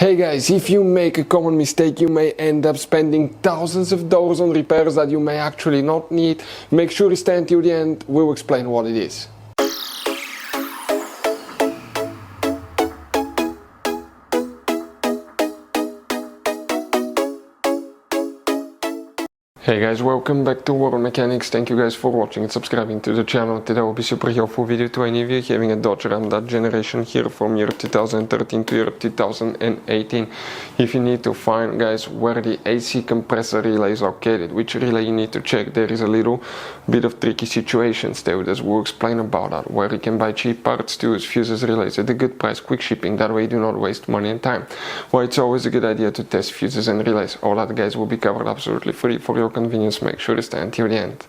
Hey guys, if you make a common mistake, you may end up spending thousands of dollars on repairs that you may actually not need. Make sure you stay until the end, we'll explain what it is. Hey guys, welcome back to World Mechanics. Thank you guys for watching and subscribing to the channel. Today will be super helpful video to any of you having a Dodge Ram that generation here from year 2013 to year 2018. If you need to find, guys, where the AC compressor relay is located, which relay you need to check, there is a little bit of tricky situations there. As we'll explain about that, where you can buy cheap parts, tools, fuses, relays at a good price, quick shipping, that way you do not waste money and time. Why it's always a good idea to test fuses and relays. All that, guys, will be covered absolutely free for your convenience. Make sure to stay until the end.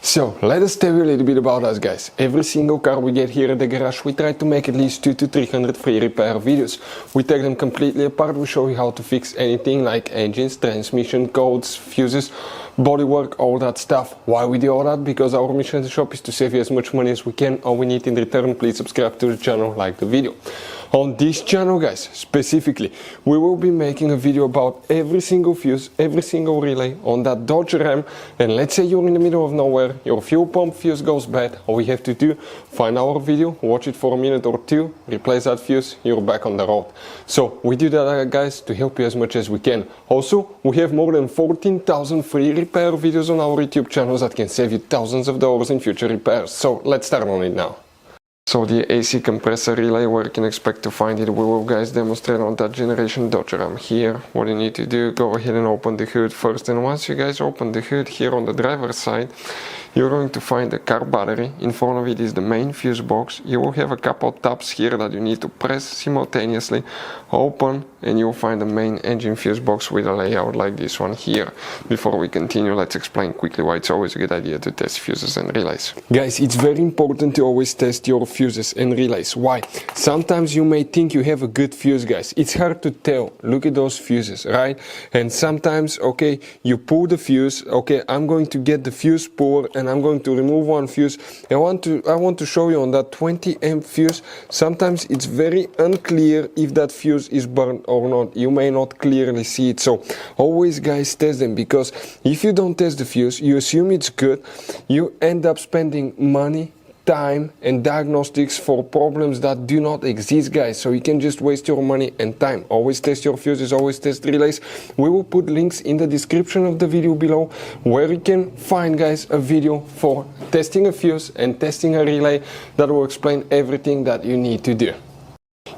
So let us tell you a little bit about us, guys. Every single car we get here at the garage, we try to make at least 200 to 300 free repair videos. We take them completely apart. We show you how to fix anything like engines, transmission, codes, fuses, bodywork, all that stuff. Why we do all that? Because our mission as a shop is to save you as much money as we can. All we need in return, please subscribe to the channel, like the video. On this channel, guys, specifically, we will be making a video about every single fuse, every single relay on that Dodge Ram. And let's say you're in the middle of nowhere, your fuel pump fuse goes bad. All we have to do, find our video, watch it for a minute or two, replace that fuse, you're back on the road. So we do that, guys, to help you as much as we can. Also, we have more than 14,000 free repair videos on our YouTube channels that can save you thousands of dollars in future repairs. So let's start on it now. So the AC compressor relay, where you can expect to find it, we will, guys, demonstrate on that generation Dodge Ram here. What you need to do, go ahead and open the hood first, and once you guys open the hood here on the driver's side, you're going to find the car battery. In front of it is the main fuse box. You will have a couple tabs here that you need to press simultaneously, open, and you'll find the main engine fuse box with a layout like this one here. Before we continue, let's explain quickly why it's always a good idea to test fuses and relays. Guys, it's very important to always test your fuses and relays. Why? Sometimes you may think you have a good fuse, guys. It's hard to tell. Look at those fuses, right? And sometimes, okay, you pull the fuse, okay, I'm going to get the fuse puller and I'm going to remove one fuse. I want to show you on that 20 amp fuse, sometimes it's very unclear if that fuse is burned or not. You may not clearly see it. So always, guys, test them, because if you don't test the fuse, you assume it's good, you end up spending money, time and diagnostics for problems that do not exist, guys. So you can just waste your money and time. Always test your fuses, always test relays. We will put links in the description of the video below where you can find, guys, a video for testing a fuse and testing a relay that will explain everything that you need to do.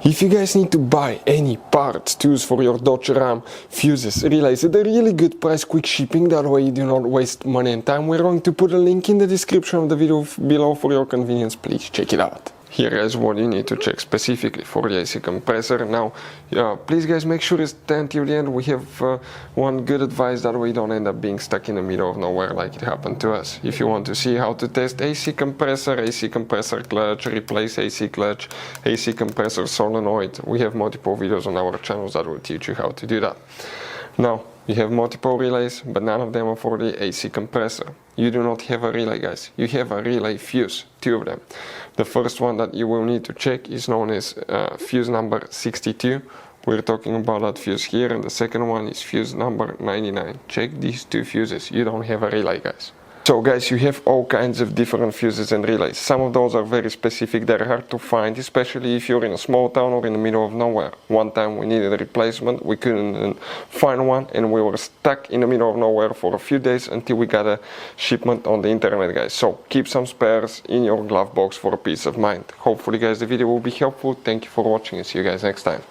If you guys need to buy any parts, tools for your Dodge Ram, fuses, relays at a really good price, quick shipping, that way you do not waste money and time, we're going to put a link in the description of the video below for your convenience. Please check it out. Here is what you need to check specifically for the AC compressor. Now, please, guys, make sure you stay until the end. We have one good advice, that way you don't end up being stuck in the middle of nowhere like it happened to us. If you want to see how to test AC compressor clutch, replace AC clutch, AC compressor solenoid, we have multiple videos on our channels that will teach you how to do that. Now, you have multiple relays, but none of them are for the AC compressor. You do not have a relay, guys. You have a relay fuse, two of them. The first one that you will need to check is known as fuse number 62. We're talking about that fuse here, and the second one is fuse number 99. Check these two fuses. You don't have a relay, guys. So, guys, you have all kinds of different fuses and relays. Some of those are very specific, they're hard to find, especially if you're in a small town or in the middle of nowhere. One time we needed a replacement, we couldn't find one, and we were stuck in the middle of nowhere for a few days until we got a shipment on the internet, guys. So keep some spares in your glove box for a peace of mind. Hopefully, guys, the video will be helpful. Thank you for watching and see you guys next time.